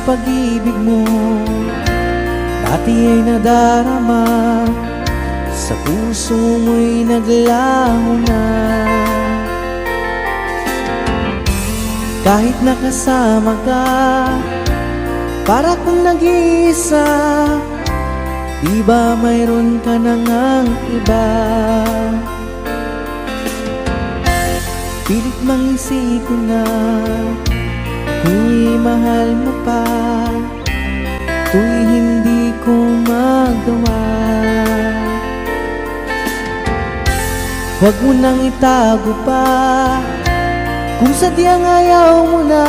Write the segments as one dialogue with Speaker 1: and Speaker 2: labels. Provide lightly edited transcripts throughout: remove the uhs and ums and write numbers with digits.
Speaker 1: pag-ibig mo dati ay nadarama, sa puso mo'y naglaho na. Kahit nakasama ka, para kang nag-iisa, di ba mayroon ka na ngang iba? Pilit mang isipin na kung mahal mo pa, to'y hindi ko magawa. Huwag mo nang itago pa, kung sadyang ayaw mo na,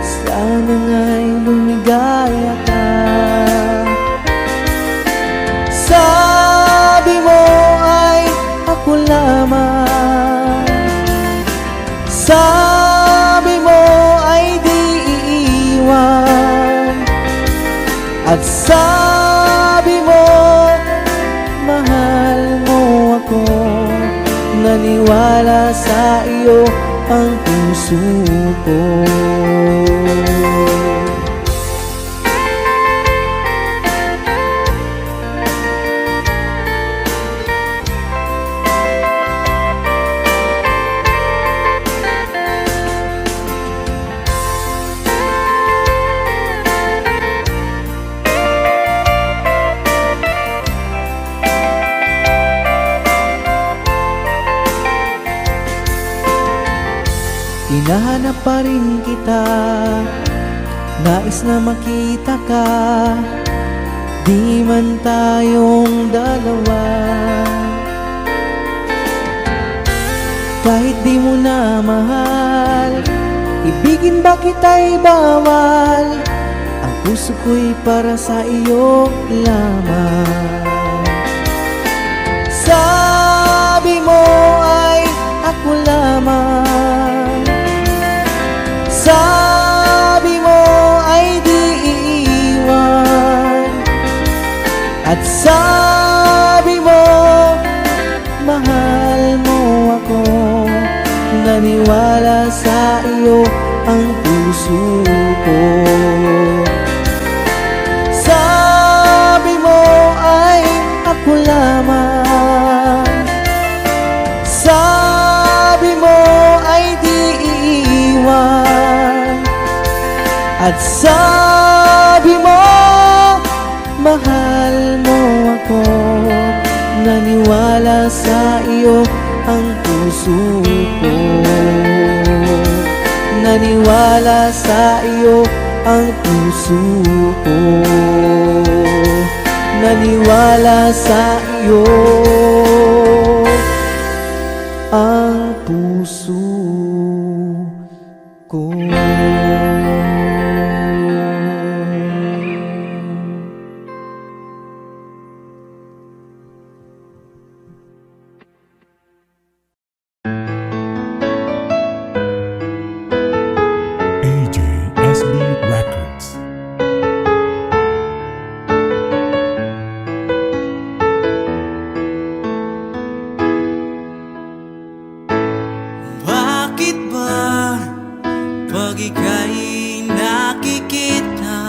Speaker 1: sana nga'y lumigaya ka. Sabi mo ay ako lamang, sabi mo ay di iiwan, at sabi mo mahal mo ako. Naniwala sa iyo ang puso ko. Hinahanap pa rin kita, nais na makita ka, di man tayong dalawa. Kahit di mo na mahal, ibigin ba kita'y bawal, ang puso ko'y para sa iyo lamang. Sabi mo ay ako lamang, sabi mo ay di iiwan, at sabi mo mahal mo ako. Naniwala sa iyo ang puso ko. Sabi mo ay ako lamang, sabi mo ay di iiwan, at sabi mo mahal mo ako. Naniwala sa iyo ang puso ko. Naniwala sa iyo ang puso ko. Naniwala sa iyo ang puso ko.
Speaker 2: AJSB Records.
Speaker 1: Bakit ba pag ika'y nakikita,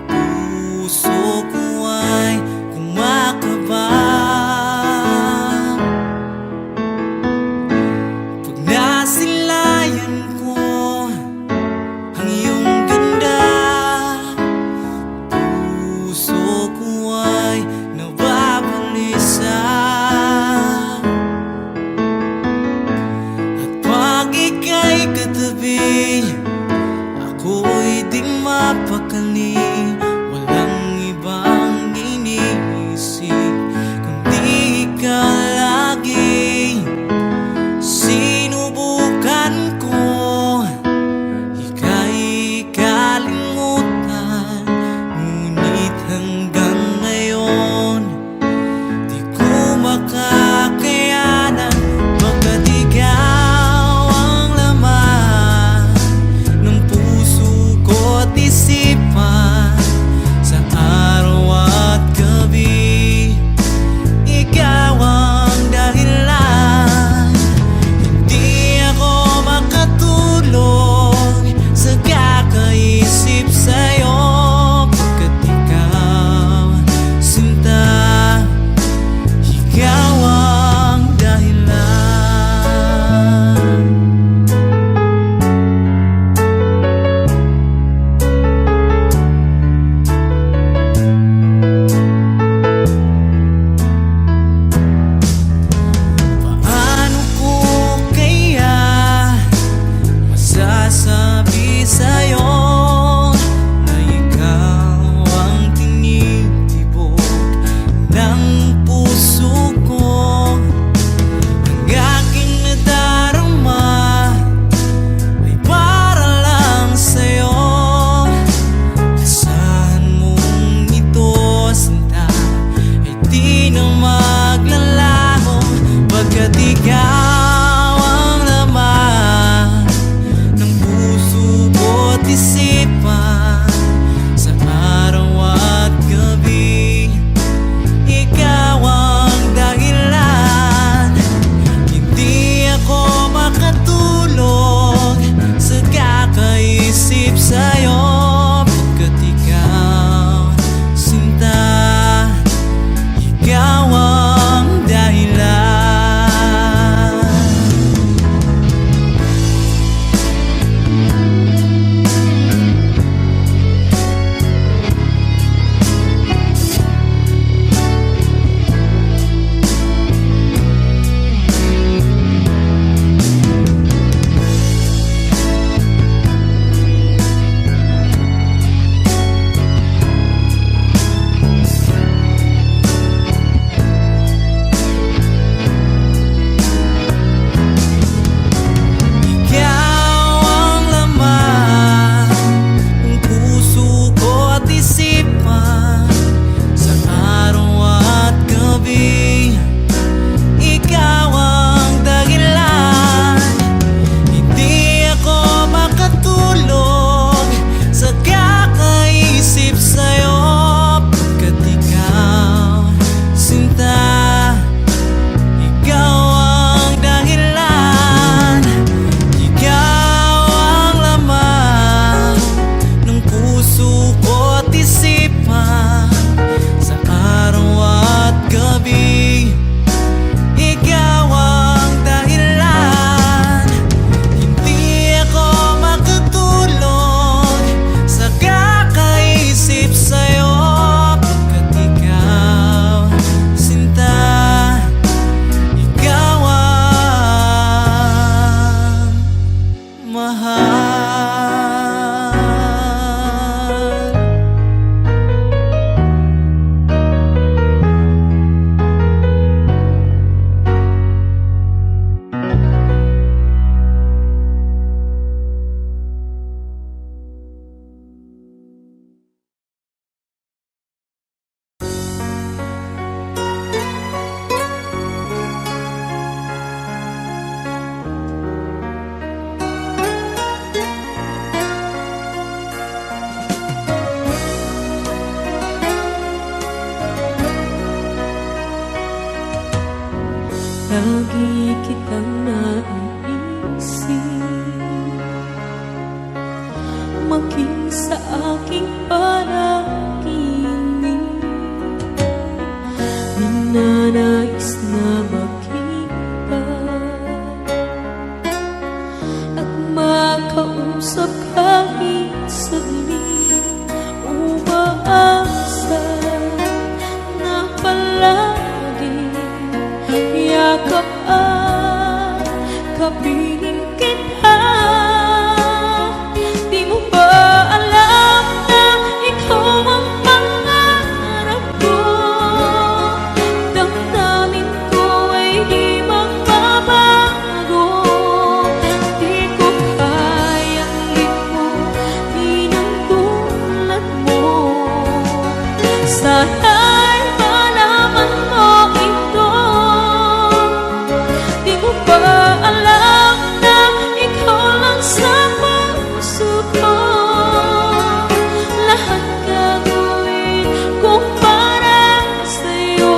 Speaker 1: puso ko ay kumakaba? Pag nasilayan ko ang iyong ganda, puso ko ay nababalisa. Pag ika'y katabi, ako'y di mapakali. Walang ibang iniisip kundi ikaw lagi. Sinubukan ko ika'y kalimutan, ngunit hanggang ngayon di ko makakayanan. Pagkat ikaw ang laman ng puso ko't isipan,
Speaker 3: Lagi kitang naiisip, maging sa aking panaginip. Ninanais na makita at makausap kahit saglit. Umaasa na palagi yakap at kapiling kita. Di mo ba alam na ikaw ang pangarap ko? Damdamin ko ay di magbabago. Di ko kayang limutin ang tulad mo. Sana'y malaman mo ito. Di mo ba alam na ikaw lang sa puso ko? Lahat gagawin ko para sa'yo.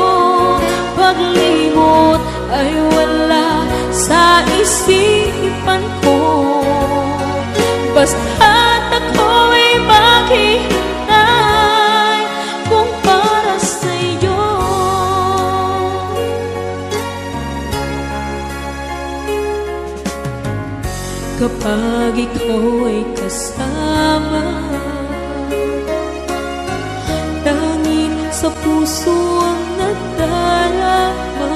Speaker 3: Paglimot ay wala sa isipan ko. Basta't ako'y maghihintay kung para sa'yo. Kapag ikaw ay kasama, tanging sa puso ang nadarama,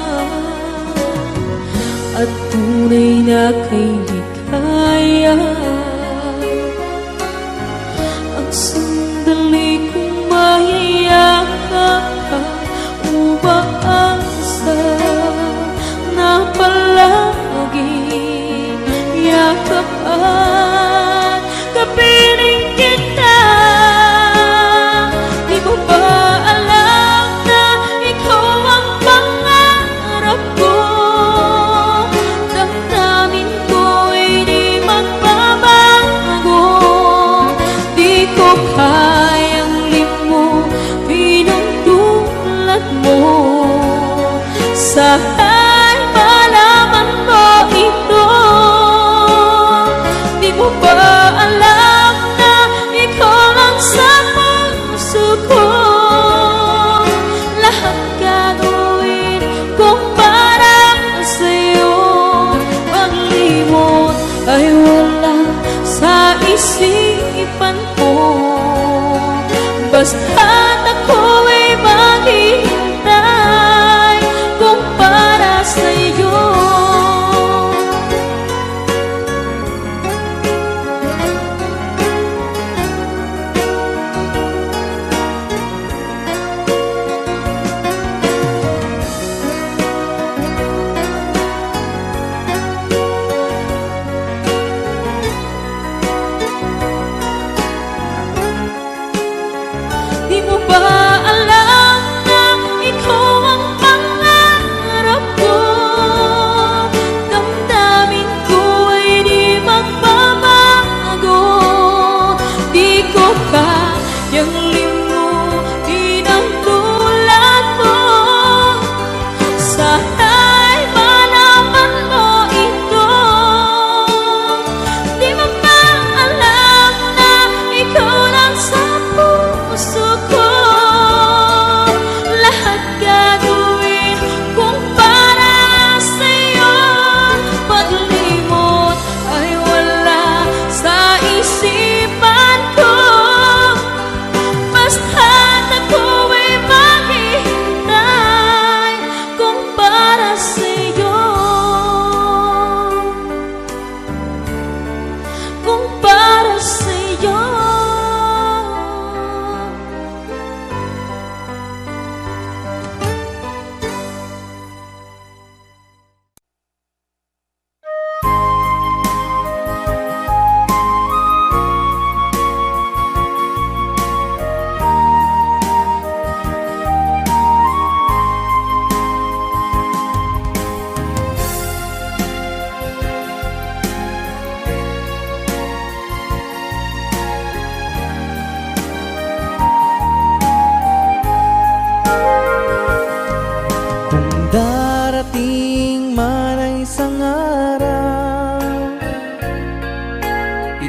Speaker 3: at tunay na kay ligaya. Ang sandali kong mayayakap ka, umaasa na palagi yakap at kapiling kita. Di mo ba alam na ikaw ang pangarap ko? Damdamin ko ay di magbabago. Di ko kayang limutin ang tulad mo. Sana'y malaman mo ito. Di mo ba alam na ikaw lang sa puso ko? Lahat gagawin ko para sa'yo. Paglimot ay wala sa isipan ko. Basta't ako'y maghihintay kung para sa'yo. Di mo ba alam na ikaw ang pangarap ko? Damdamin ko ay di magbabago. Di ko kayang limutin ang tulad mo. Sana'y malaman mo ito. Di mo ba alam na ikaw lang sa puso ko?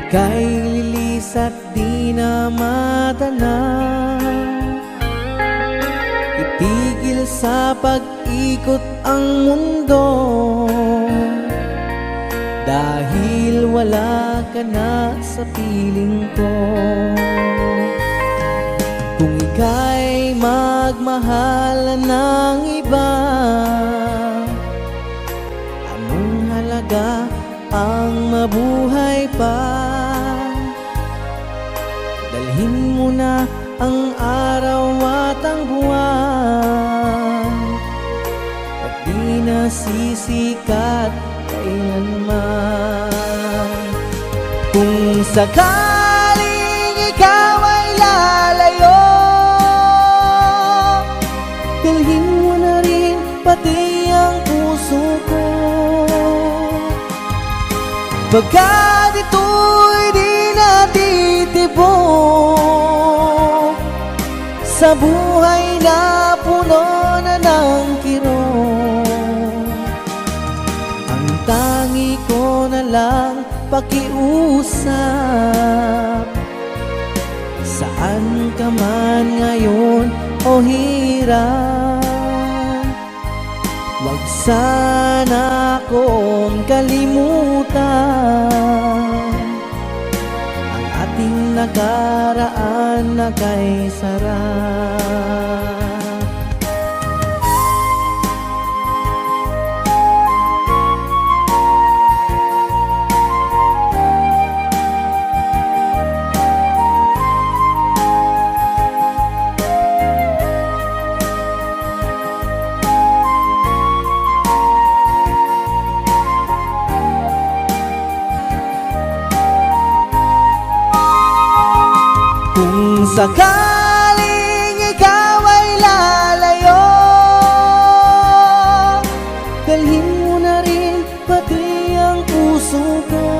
Speaker 1: ika'y lilis at di na madala. Itigil sa pag-ikot ang mundo, dahil wala ka na sa piling ko. Kung ika'y magmahal ng iba, anong halaga ang mabuhay pa? Dalhin mo na ang araw at ang buwan, at di na sisikat kailanman. Kung sakaling ikaw ay lalayo, dalhin mo na rin pati ang puso ko. Pagkat ito'y di natitibok sa buhay na puno na ng kirot. Ang tangi ko na lang pakiusap, saan ka man ngayon o hirap, wag sana akong kalimutan ang ating nakaraan na kay sarap. Kung sakaling ikaw ay lalayo, dalhin mo na rin pati ang puso ko.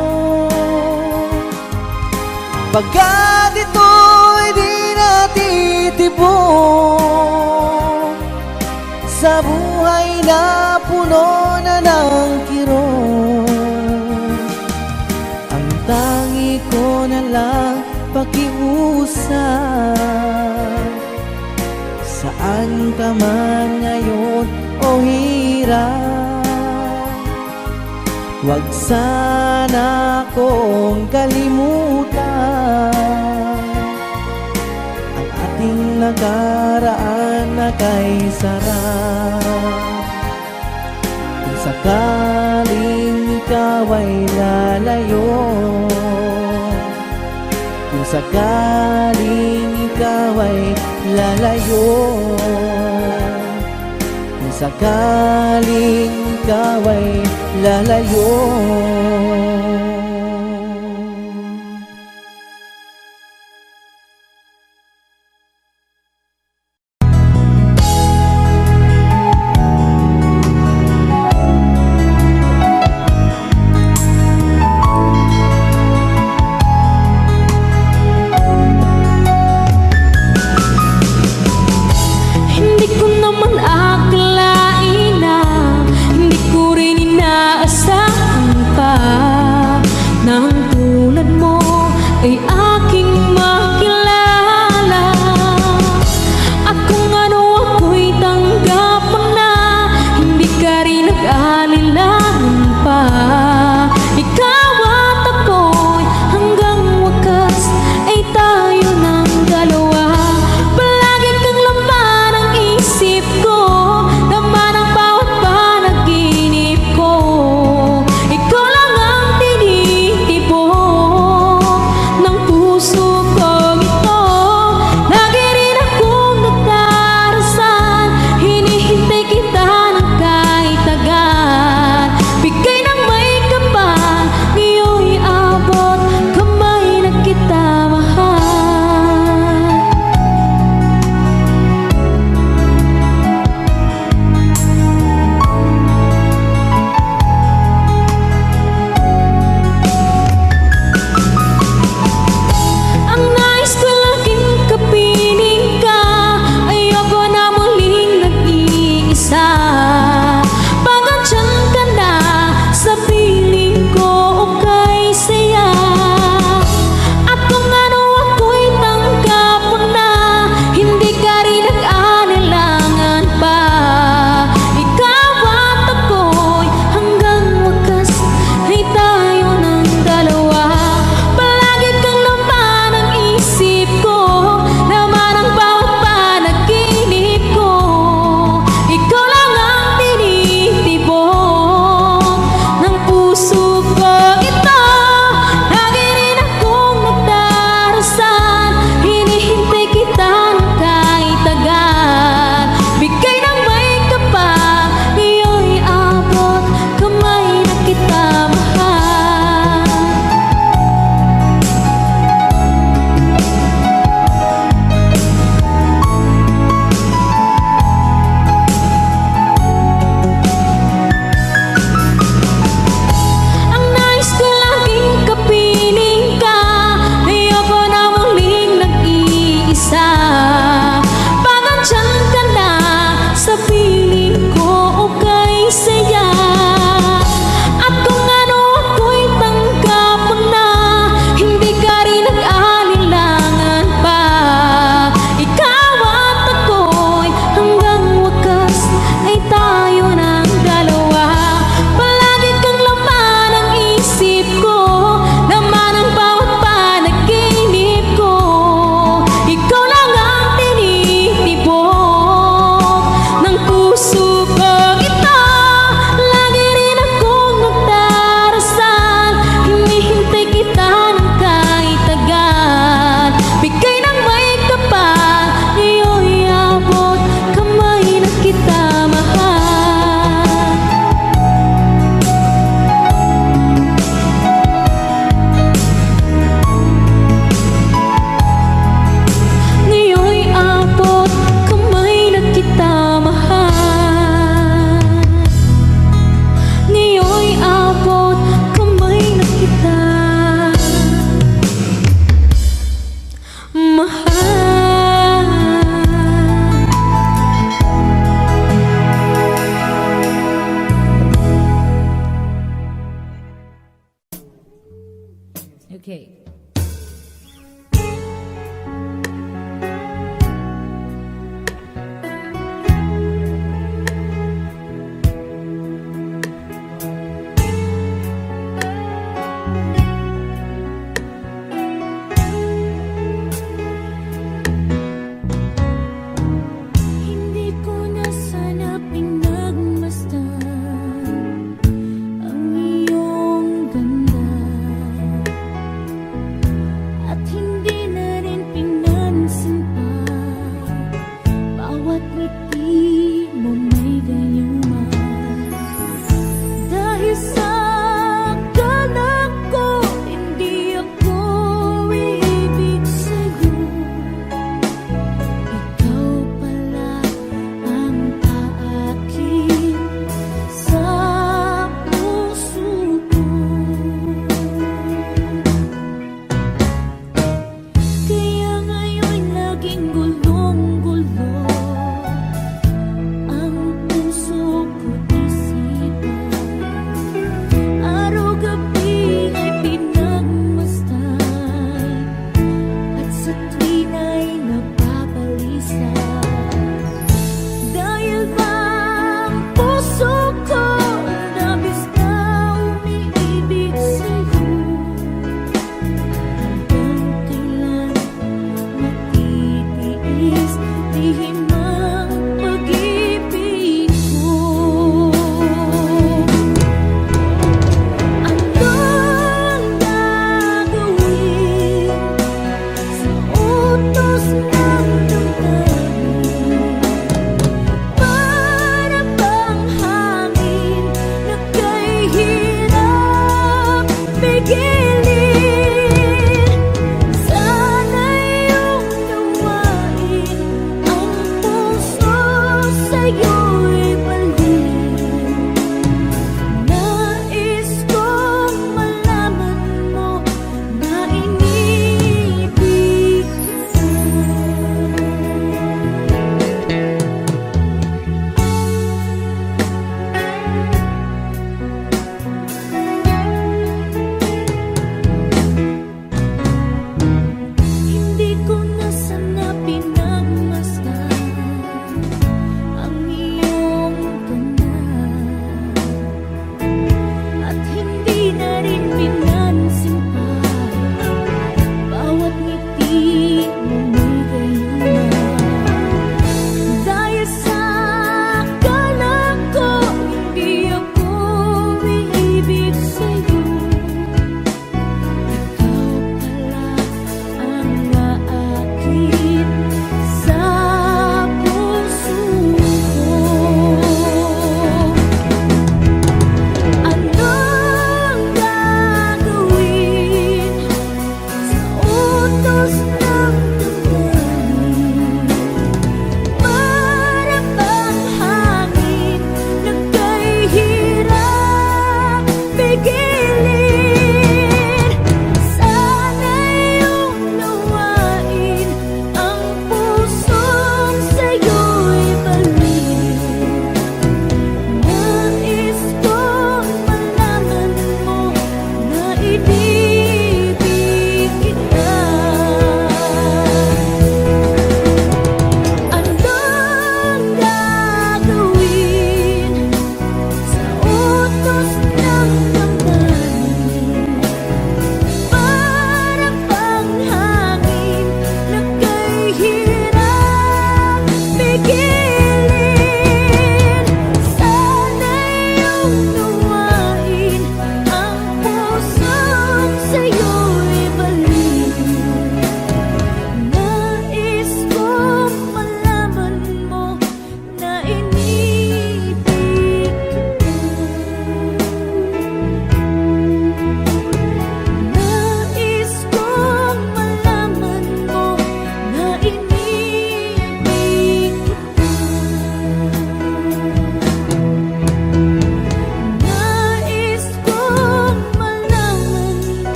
Speaker 1: Pagkat ito'y di natitibok sa buhay na puno na ng kirot. Ang tangi ko na lang pakiusap, saan ka man ngayon o hirap, wag sana akong kalimutan ang ating nakaraan na kay sarap. Kung sakaling ikaw ay lalayo, kung sakaling ikaw ay lalayo, kung sakaling ikaw ay lalayo.
Speaker 3: Hindi ko rin inaasahan pa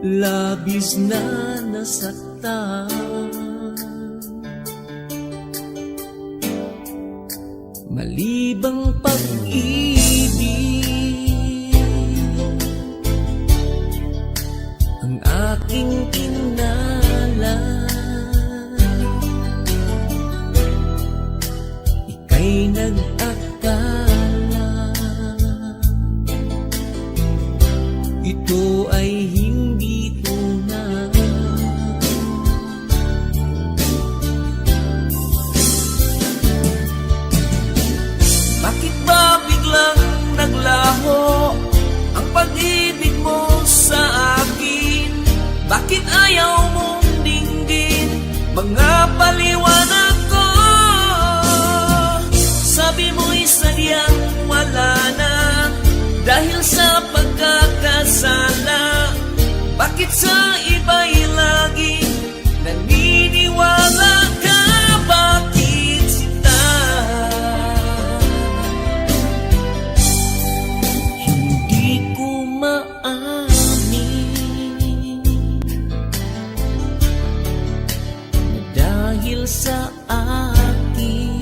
Speaker 4: labis na nasaktan. Malibang pag-ibig ang aking kinala, ika'y nag-akala ito ay hindi tunay. Bakit ba biglang naglaho ang pag-ibig mo sa akin? Bakit ayaw mong dinggin mga paliwanag ko? Sabi mo'y sadyang wala na dahil sa pagkakasala. Bakit sa iba'y laging naniniwala ka? Bakit sinta? Hindi ko maamin na dahil sa akin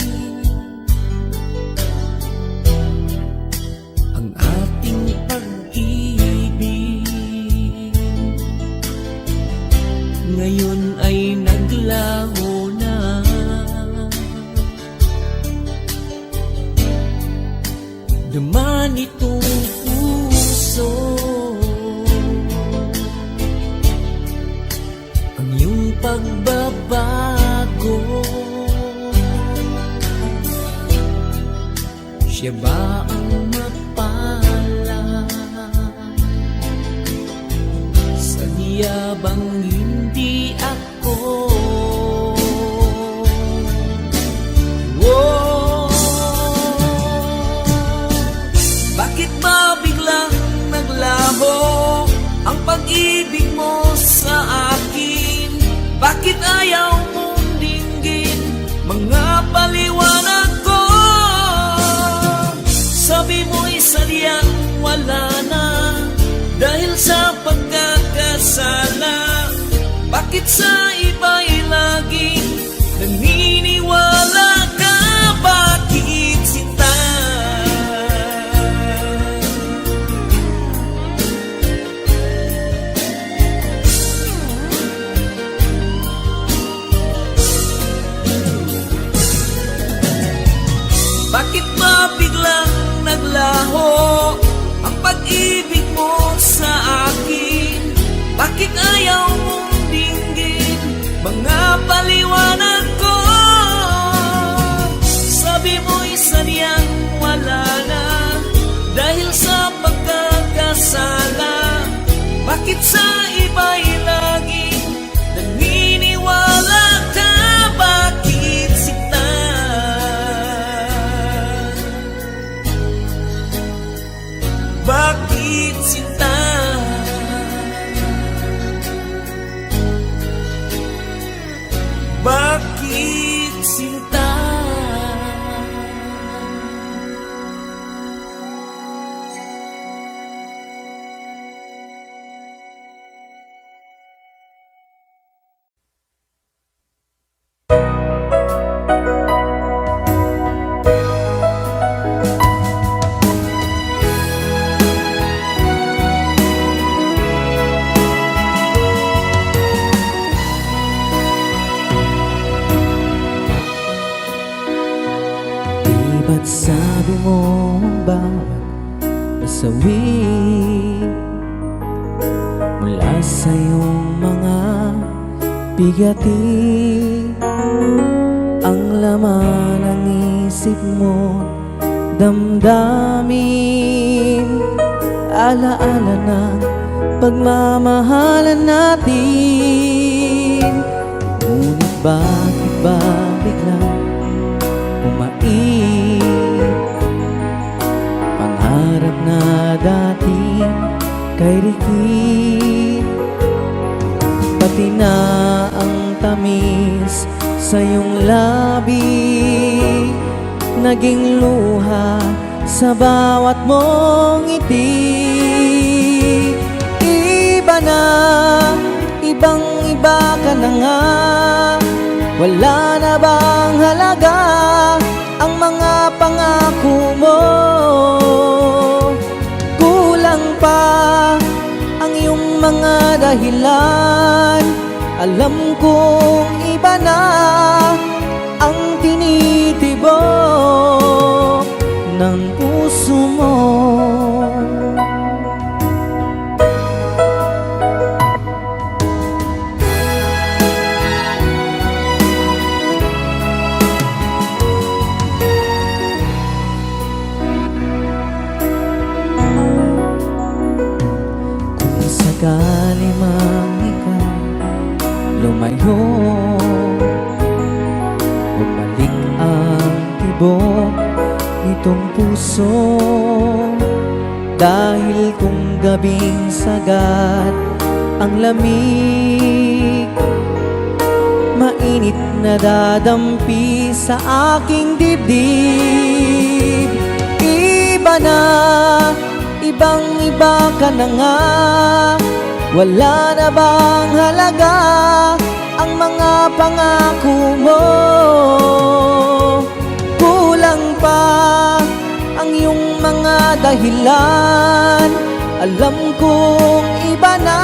Speaker 4: ang ating pag-ibig ngayon ay naglaho na. Naman itong puso ang iyong pagbabago. Siya ba ang mapala? Sadya bang hindi ako? Oh, bakit ba biglang naglaho ang pag-ibig mo sa akin? Bakit ayaw mong dinggin mga paliwanag ko? Sabi mo'y sadyang wala na dahil sa pagkakasala. Bakit sa iba'y laging naniniwala ka? Bakit sinta? Bakit ba biglang naglaho ang pag-ibig mo sa akin? Bakit ayaw mong dinggin mga paliwanag ko? Sabi mo'y sadyang wala na dahil sa pagkakasala. Bakit sa iba'y laging naniniwala ka? Bakit sinta? Bakit sinta? Bakit sinta?
Speaker 1: Ba't sabi mo ang bawat nasawi mula sa iyong mga bigati? Ang laman ng isip mo, damdamin, alaala ng pagmamahalan natin. Ngunit bakit ba biglang umait pangarap na dati kay Ricky? Pati na ang tamis sa iyong labi naging luha sa bawat mong ngiti. Iba na Wala na bang halaga ang mga pangako mo? Kulang pa ang iyong mga dahilan. Alam kong iba na ang tinitibok ng puso mo. Kung sakali mang ikaw lumayo, bumalik ang tibok nitong puso. Dahil kung gabing sagat ang lamig, mainit na dadampi sa aking dibdib. Iba na, ibang iba ka na nga. Wala na bang halaga ang mga pangako mo? Kulang pa ang iyong mga dahilan. Alam kong iba na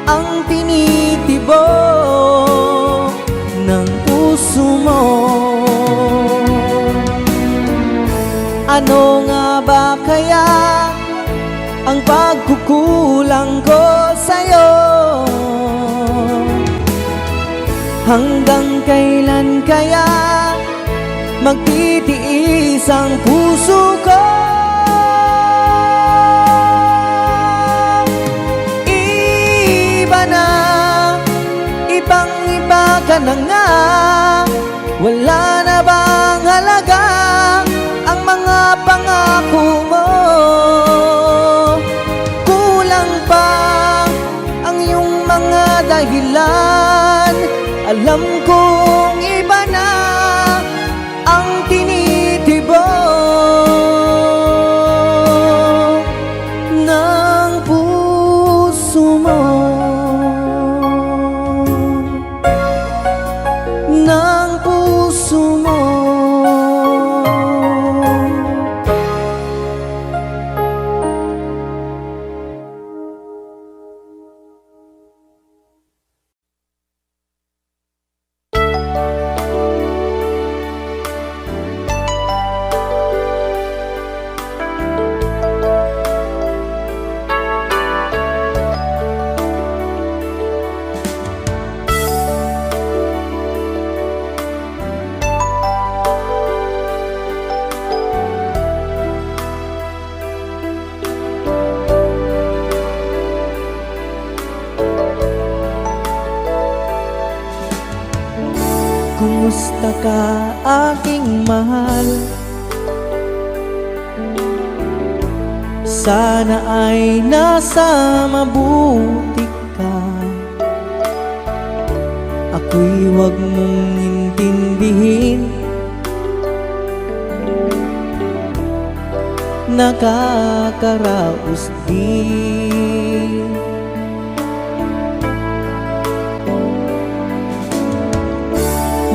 Speaker 1: ang tinitibok ng puso mo. Ano nga ba kaya ang pagkukulang ko sa'yo? Hanggang kailan kaya magtitiis ang puso ko? Iba na, ibang iba ka na nga. Wala na bang halaga ang mga pangako mo? Kulang pa ang iyong mga dahilan. Alam kong iba na ang tinitibok ng puso mo. Ng puso mo. Kumusta ka, aking mahal? Sana ay nasa mabuti ka. Ako'y huwag mong intindihin, nakakaraos din.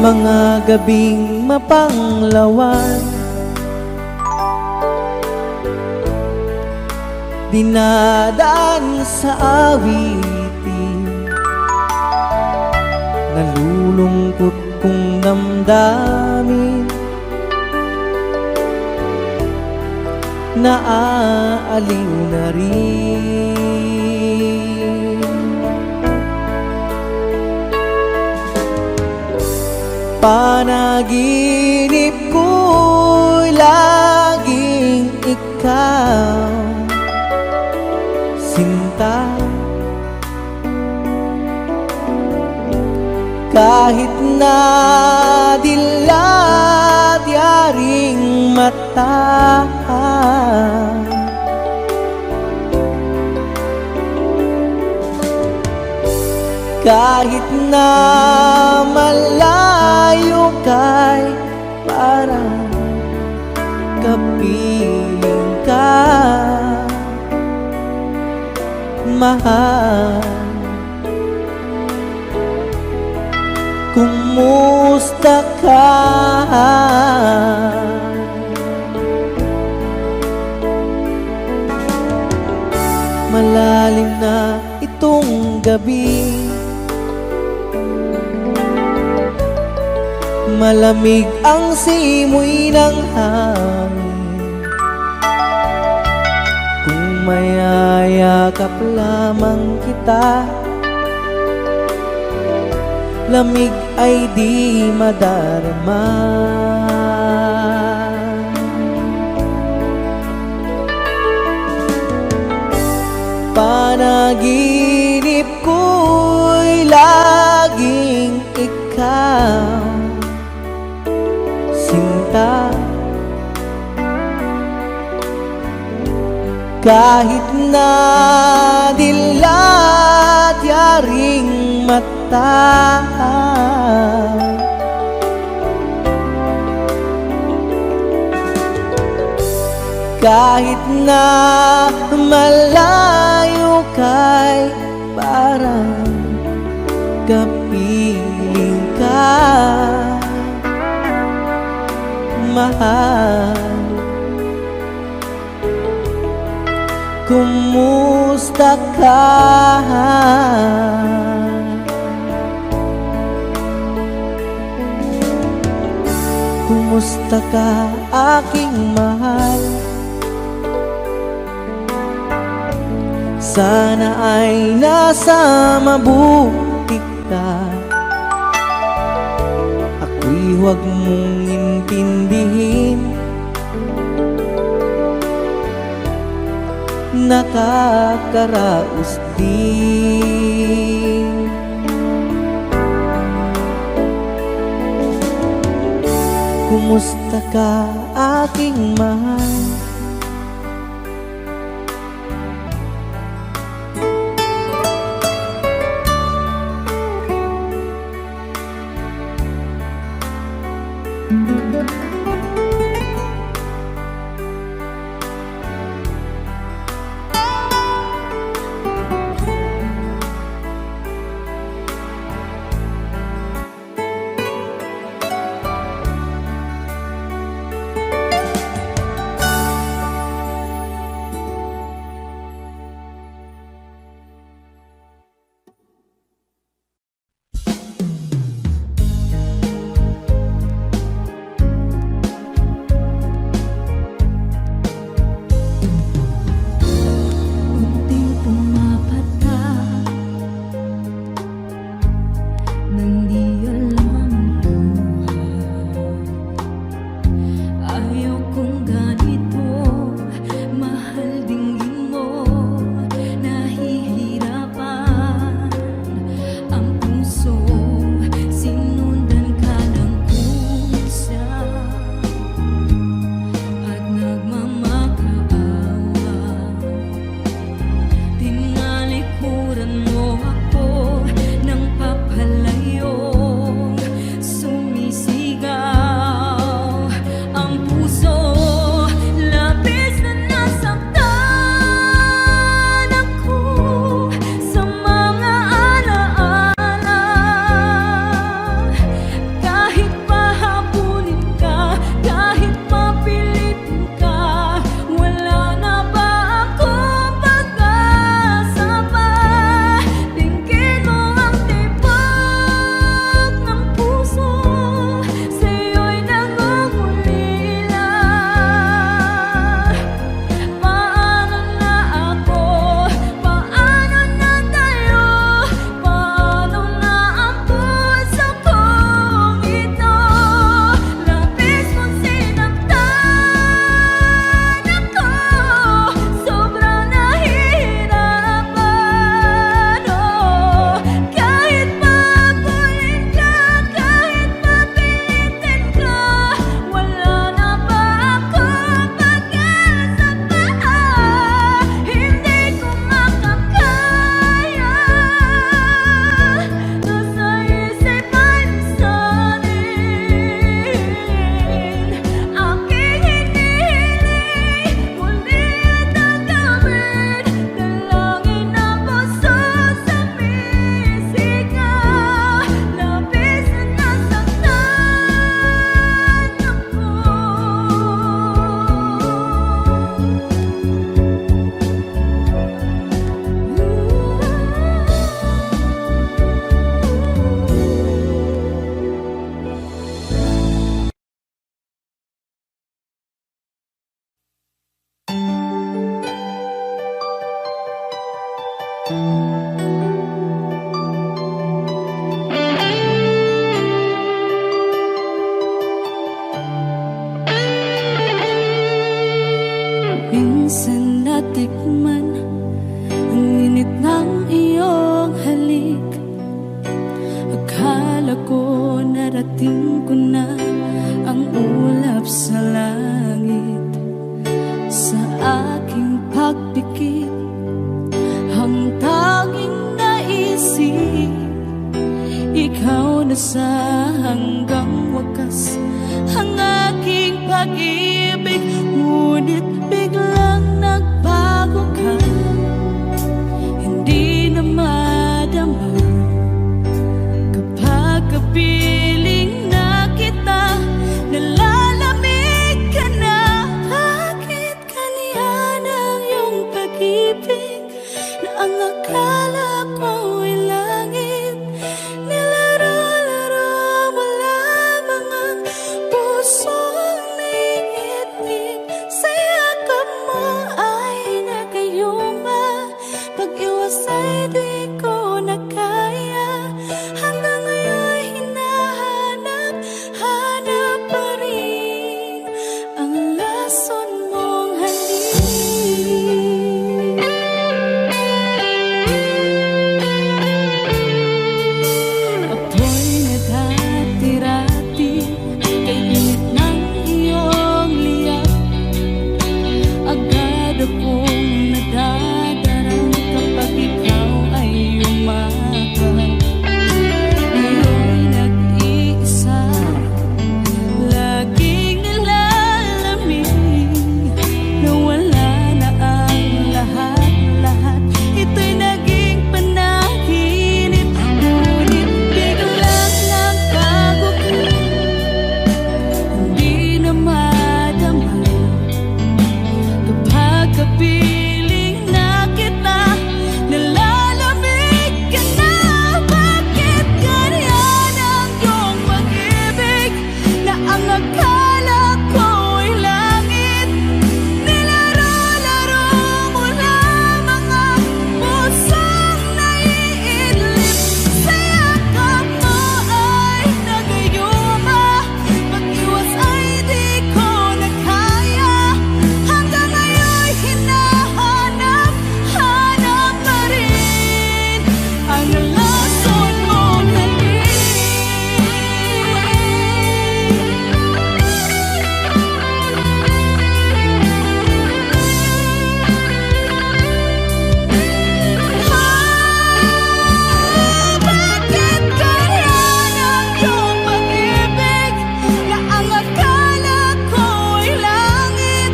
Speaker 1: Mga gabing mapanglawan, dinadaan sa awitin, nalulungkot kong damdamin, naaaliw na rin. Panaginip ko'y laging ikaw, sinta. Kahit na dilat yaring mata, kahit na malayo kay parang kapiling ka, mahal. Kung Malalim na itong gabi, malamig ang simoy ng hangin. Kung mayayakap lamang kita, lamig ay di madarama. Panaginip ko'y laging ikaw, sinta. Kahit na dilat yaring mata, kahit na malayo kay parang kapiling ka, mahal. Kumusta ka? Kumusta ka, aking mahal? Sana ay nasa mabuti ka. Ako'y huwag mong intindihin, nakakaraos din. Kumusta ka, aking mahal?
Speaker 3: Minsan natikman ang init ng iyong halik. Akala ko narating ko na ang ulap sa langit. Sa aking pagpikit, ang tanging naisip, ikaw na sa hanggang wakas ang aking pag-ibig. Ngunit biglang nagbago ka, hindi na madama kapag kapiling na kita, nalalamig ka na. Bakit ganyan ang iyong pag-ibig na ang akala ko ay langit? Nilaro-laro mo lamang ang pusong niitik. Sa yakap mo ay nagayuma, pag-iwas ay di ko na kaya. Hanggang ngayon hinahanap, hanap pa rin ang lason mong halik. Ako'y nadati-rati kay init ng iyong liyak. Agad akong nadadarang kapag ikaw ay umakap. Ngayon nag-iisa, laging nilalamig, nawala na ang lahat-lahat. Ito'y naging panaginip, ngunit biglang nagbago ka, hindi na madama kapag kapiling na kita, nalalamig ka na. Bakit ganyan ang iyong pag-ibig na ang akala ko ay langit? Nilaro-laro mo lamang ang pusong naiidlip. Sa yakap mo ay nagayuma, pag-iwas ay di ko na kaya. Hanggang ngayon hinahanap, hanap pa rin ang lason mong halik. Bakit ganyan ang iyong pag-ibig na ang akala ko ay langit?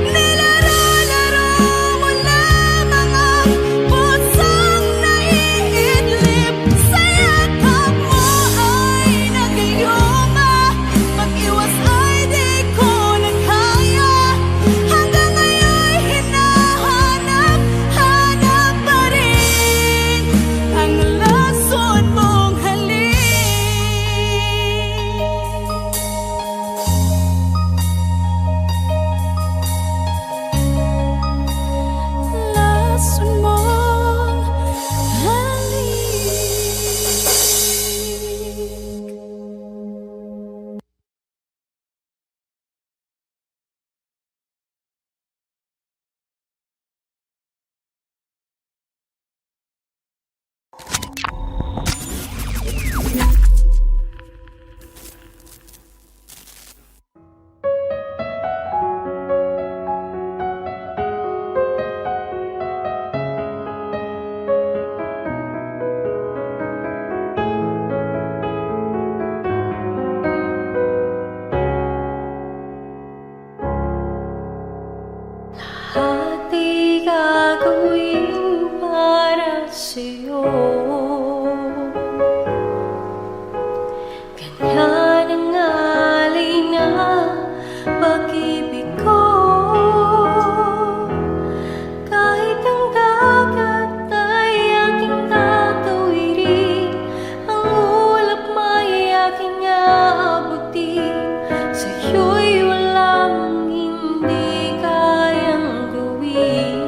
Speaker 3: Nilaro-laro mo lamang ang pusong naiidlip. Sa yakap mo ay nagayuma, pag-iwas ay di ko na kaya. Hanggang ngayon hinahanap, hanap pa rin ang lason mong halik. Lason mong halik. Lahat ay gagawin para sa'yo. Ganyan ang alay na pag-ibig ko. Kahit ang dagat ay aking tatawirin, ang ulap may aking aabutin. Sa'yo'y walang hindi kayang gawin.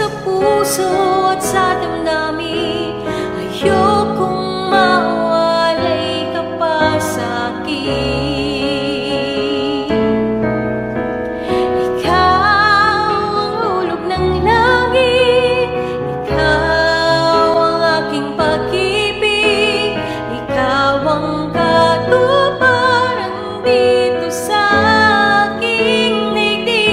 Speaker 3: sa puso at sa damdamin. Ayokong mawalay ka pa sa'kin. Ikaw ang hulog ng langit, ikaw ang aking pag-ibig, ikaw ang katuparan dito sa aking daigdig.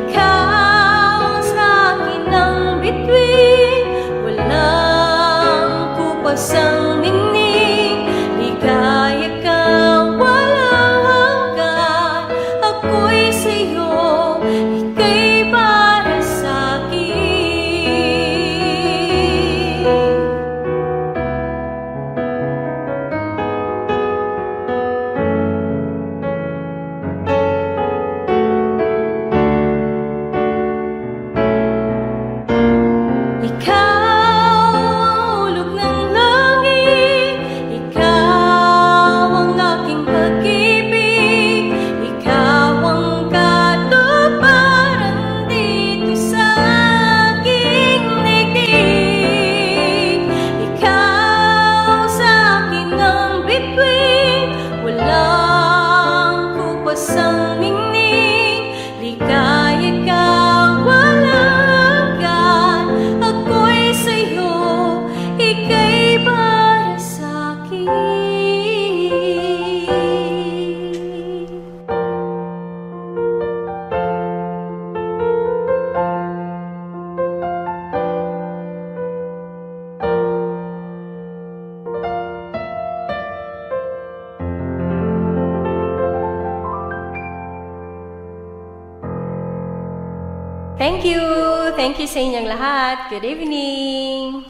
Speaker 3: Ikaw sa akin ang bituin, walang kupas ang ningning. Ligaya kang walang hanggan, ako'y sa'yo, ika'y para sa'kin. Ikaw ang hulog ng langit, ikaw ang aking pag-ibig, ikaw ang katuparan dito sa aking daigdig. Ikaw sa akin ang bituin, walang kupas ang ningning. Ligaya kang walang hanggan, ako'y sa'yo, ika'y para sa'kin. Thank you! Thank you sa inyong lahat. Good evening!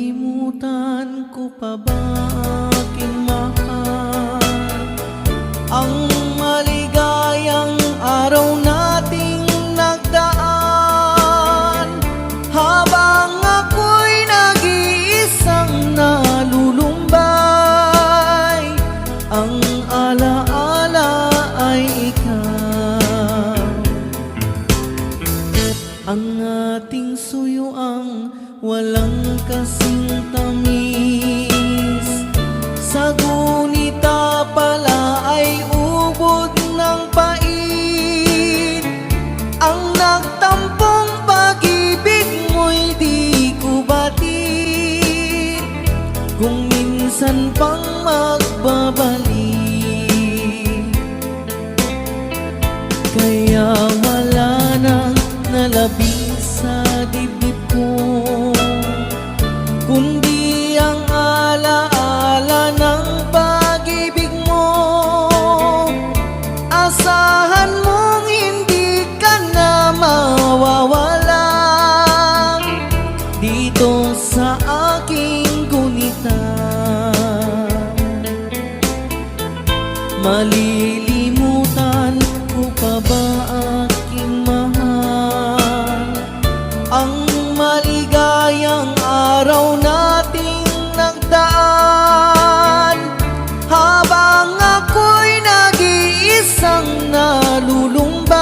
Speaker 1: Malilimutan ko pa ba aking mahal, ang maligayang araw nating nagdaan, habang ako'y nag-iisang nalulumbay. Ang alaala ay ikaw, ang ating suyuang walang kasing tamis. Sa gunita pala ay ubod ng pait. Ang nagtampong pag-ibig mo'y di ko batid, kung minsan pang magbabalik. Kaya wala nang nalabis sa dibdib ko, kundi ang alaala ng pag-ibig mo. Asahan mong hindi ka na mawawala dito sa aking gunita. Malilimutan ko pa ba aking mahal, ang maligayang araw nating nagdaan, habang ako'y nag-iisang nalulumbay.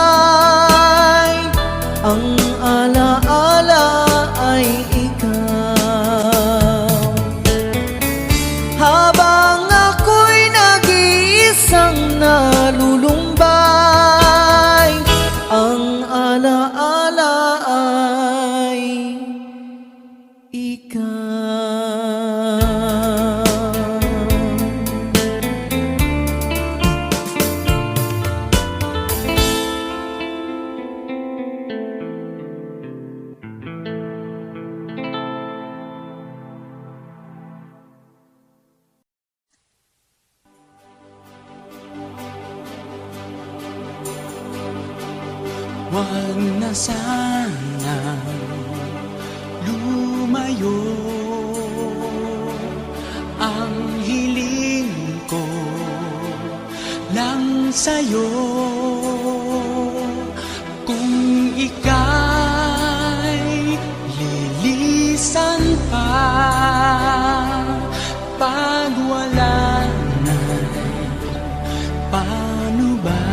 Speaker 1: Ang alaala ay ikaw, habang ako'y nag-iisang nalulumbay. Ang alaala ay
Speaker 4: Huwag na sana lumayo ang sa'yo kung ika'y lilisan pa pag wala na, paano ba?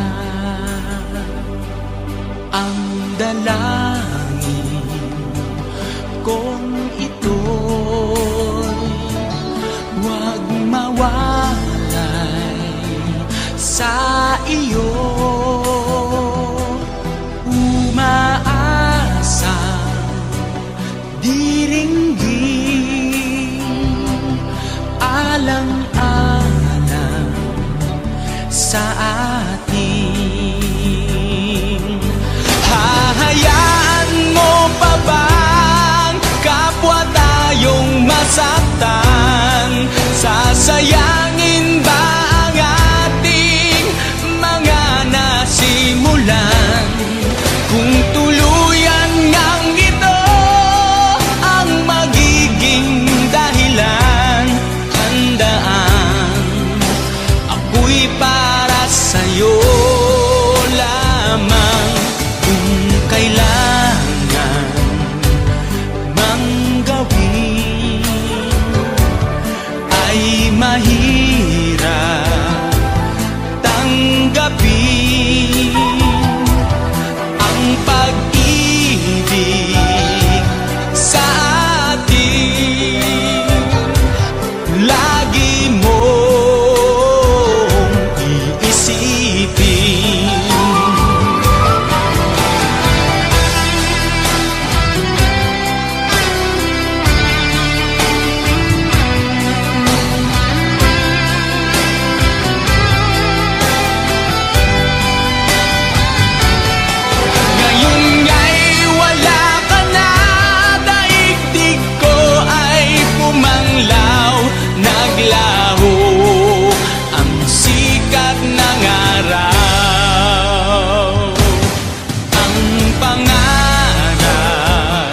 Speaker 4: Ang dalangin kung ito'y huwag mawalay sa iyo. Umaasa diringgin alang-alang sa atin. Hahayaan mo pa bang kapwa tayong masaktan? Sasayangin ba ang ating mga nasimulan? Kung tuluyan ngang ito ang magiging dahilan, handaan ako'y para sa'yo lamang. Kung kailangan mang gawin ay mahirap tanggapin ang pag-ibig sa atin. Lagi mong iisipin ngayon nga'y wala ka na, daigdig ko ay pumanglaw, naglaho ang sikat ng araw. Ang pangarap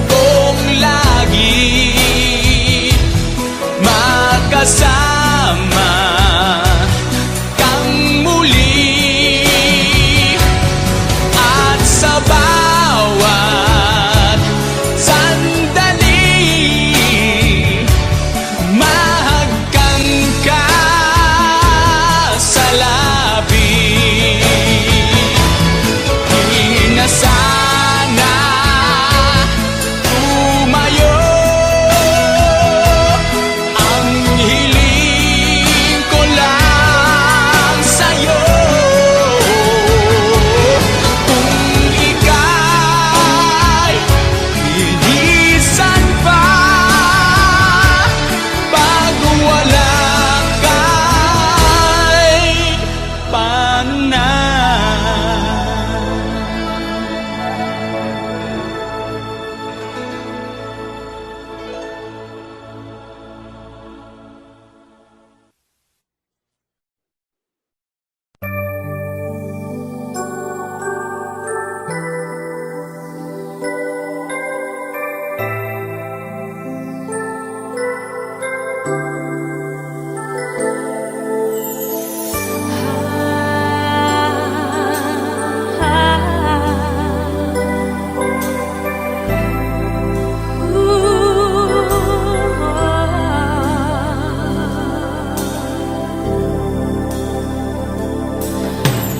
Speaker 4: kong lagi magkasama kang muli, at sa bawat sandali mahagkan ka sa labi. Di na sana tumayo, ang hiling ko lang sa'yo. Kung ika'y lilisan pa pag wala ka'y paano na?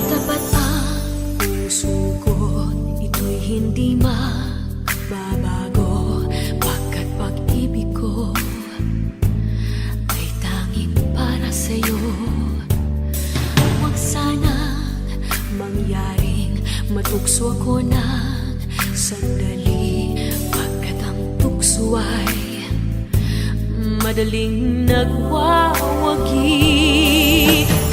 Speaker 3: Tapat ang puso ko, ito'y hindi mababago, pagkat pag-ibig ko ay tanging para sa'yo. Huwag sanang mangyaring matukso ako ng sandali, pagkat ang tukso ay madaling nagwawagi.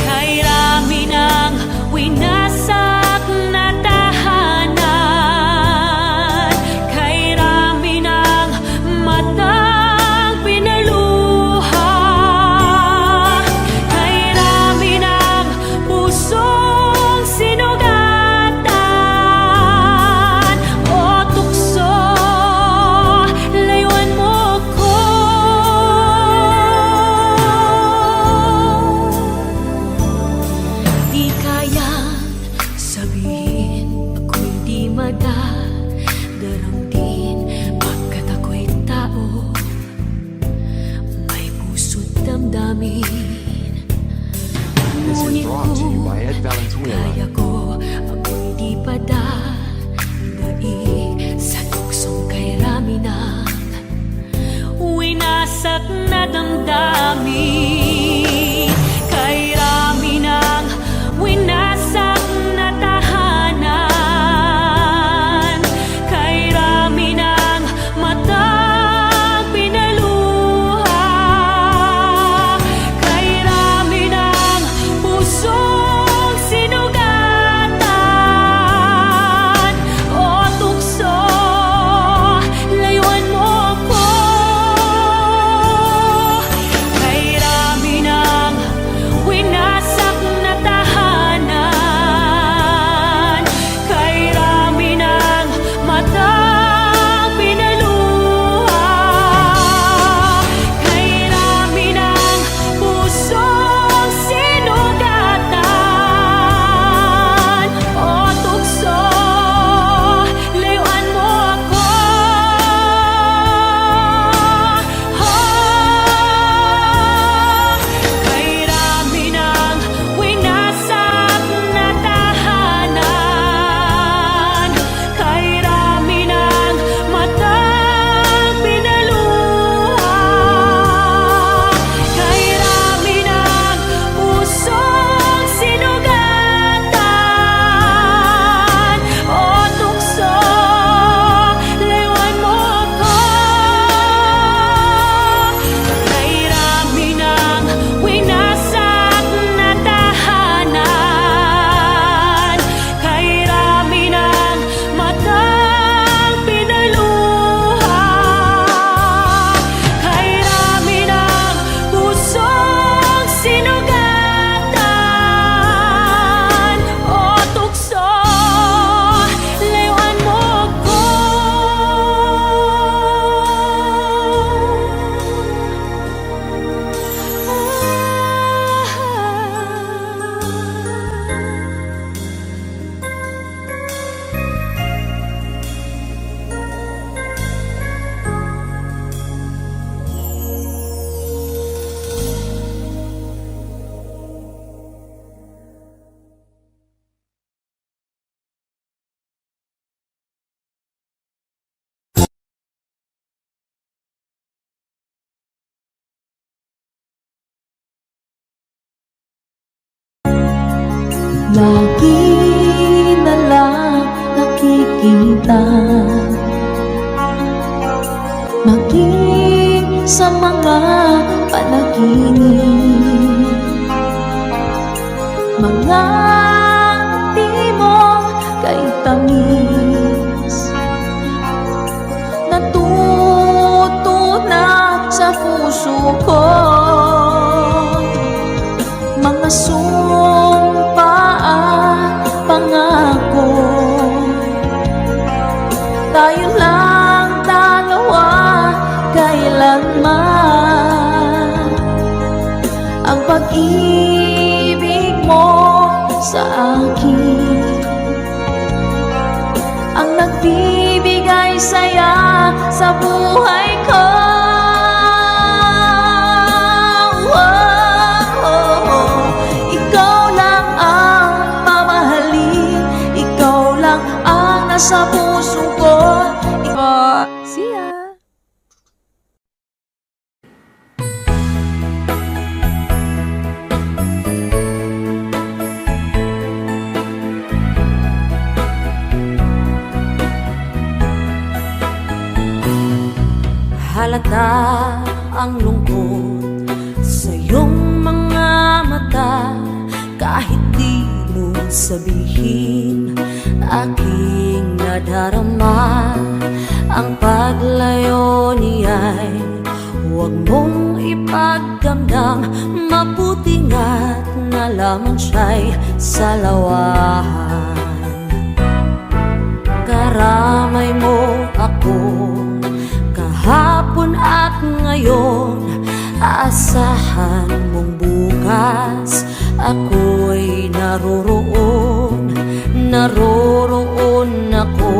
Speaker 3: Kay rami ng winasak na tahanan, kay rami ng matang pinaluha, kay rami ng pusong sinugatan. O tukso, layuan mo ko. Di damdamin.
Speaker 2: This is
Speaker 3: Ngunit
Speaker 2: brought to you by Ed
Speaker 3: kung
Speaker 2: Valenzuela.
Speaker 3: kaya ko, ako'y di pa dadai sa tuksong kay rami ng winasak na damdamin. Kay rami ng winasak na tahanan. Kay rami ng matang pinaluha. Kay rami ng pusong sinugatan. O tukso, layuan mo ako. Kay rami ng winasak na tahanan. Kay rami ng matang pinaluha. Kay rami ng pusong sinugatan. O tukso, layuan mo ako. Kay rami ng winasak na tahanan. Kay rami ng matang pinaluha. Kay rami ng pusong sinugatan. O tukso, layuan mo ako. Kay rami ng winasak na tahanan. Kay rami ng matang pinaluha. Kay rami ng pusong sinugatan. O tukso, layuan mo ako.
Speaker 1: Lagi na lang nakikita, maging sa mga panaginip, mga ngiti mo kay tamis, natutunan sa puso ko. Mga sumpa at pangako, tayo lang dalawa kailanman. Ang pag-ibig mo sa akin ang nagbibigay saya sa buhay ko. Sa puso ko,
Speaker 3: See ya!
Speaker 5: Halata ang lungkot sa iyong mga mata. Kahit di mo sabihin, aking nadarama. Ang paglayo niya'y huwag mong ipagdamdam. Mabuti nga't nalaman siya'y salawahan. Karamay mo ako kahapon at ngayon. Asahan mong bukas ako'y naroroon. Naroroon ako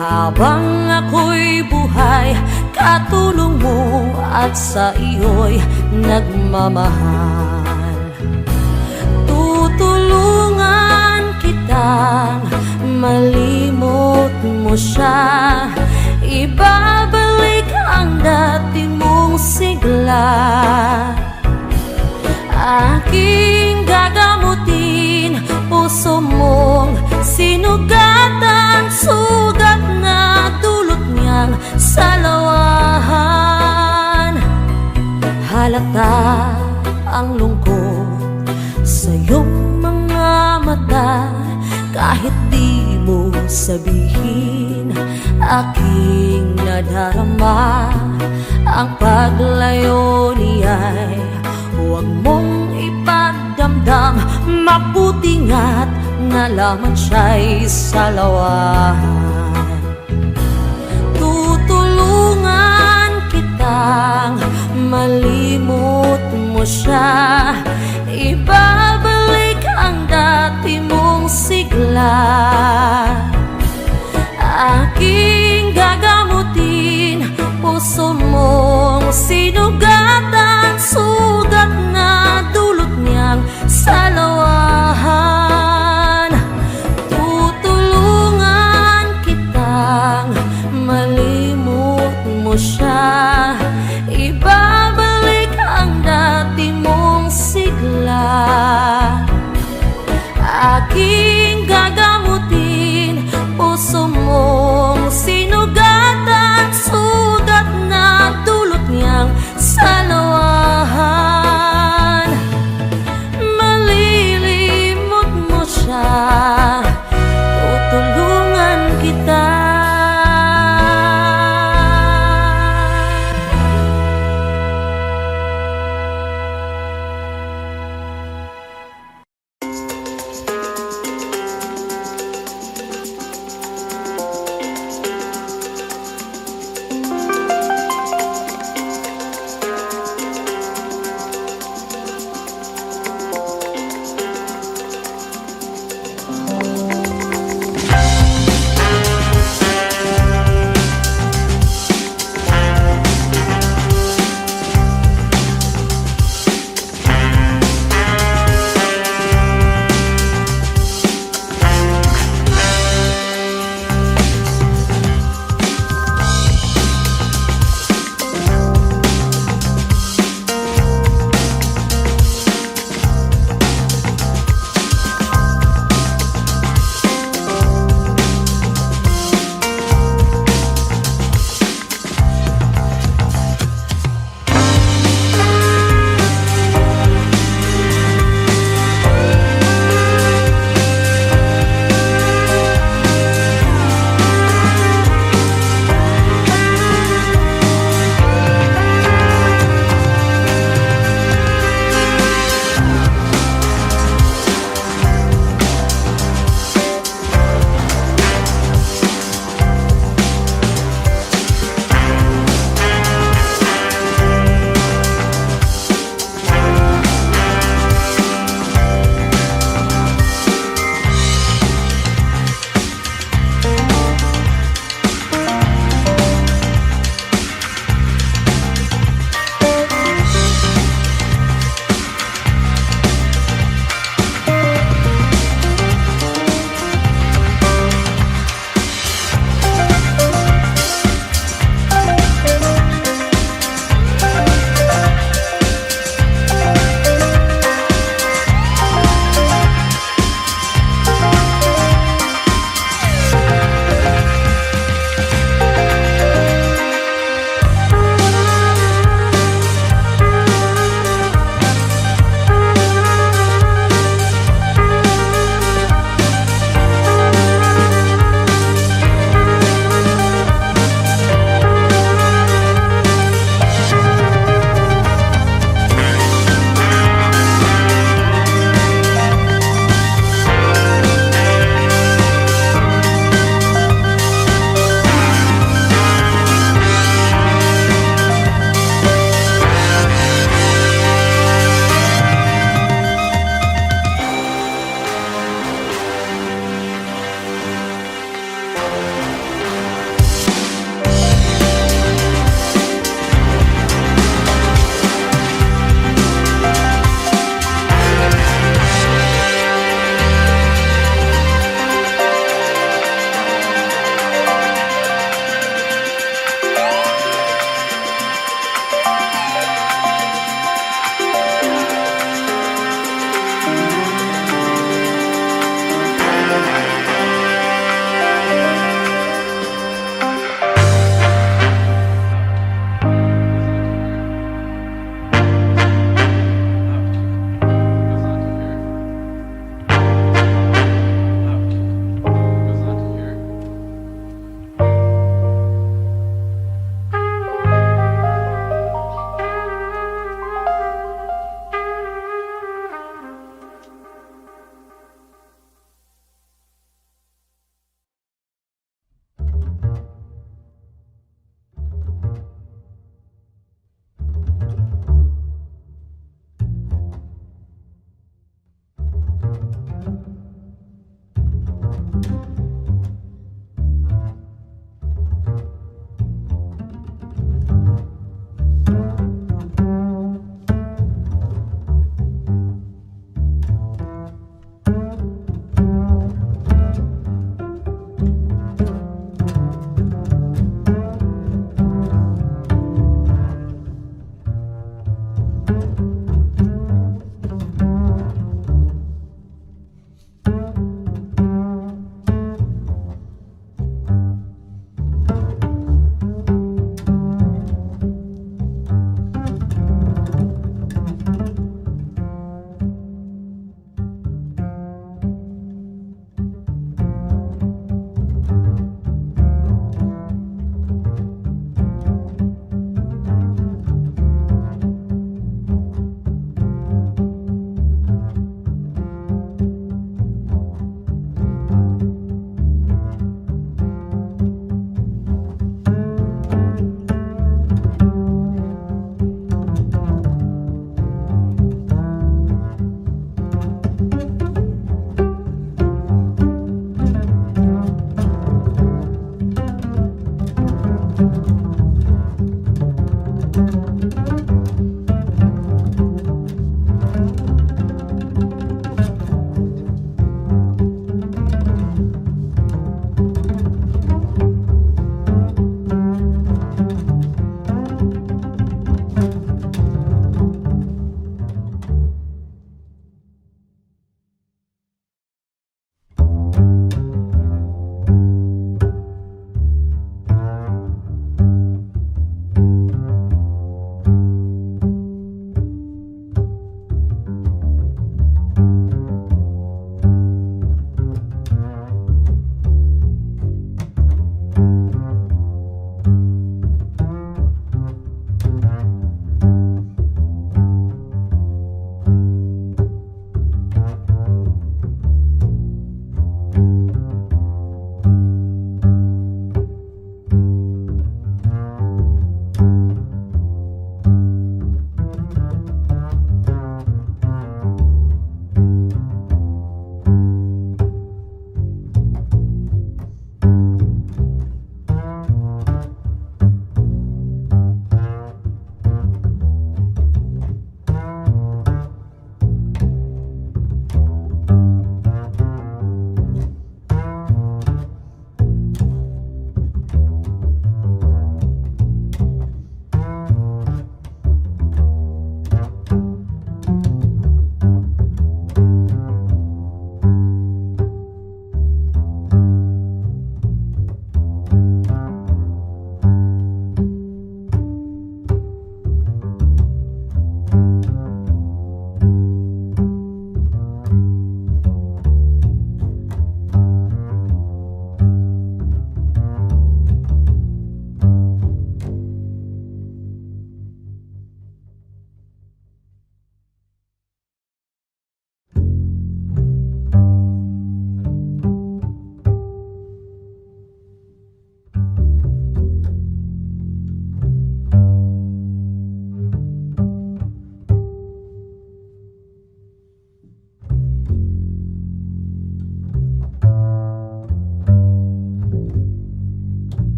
Speaker 5: habang ako'y buhay. katulong mo at sa iyo'y nagmamahal. Tutulungan kitang malimot mo siya, ibabalik ang dati mong sigla. Aking gagamutin puso mong sinugatan, sugat na dulot niyang salawahan. Halata ang lungkot sa iyong mga mata, kahit di mo sabihin, aking nadarama. Ang paglayo niya'y huwag mong ipagdamdam, mabuti nga't nalaman siya'y salawahan. Tutulungan kitang malimot mo siya, ibabalik ang dati mong sigla.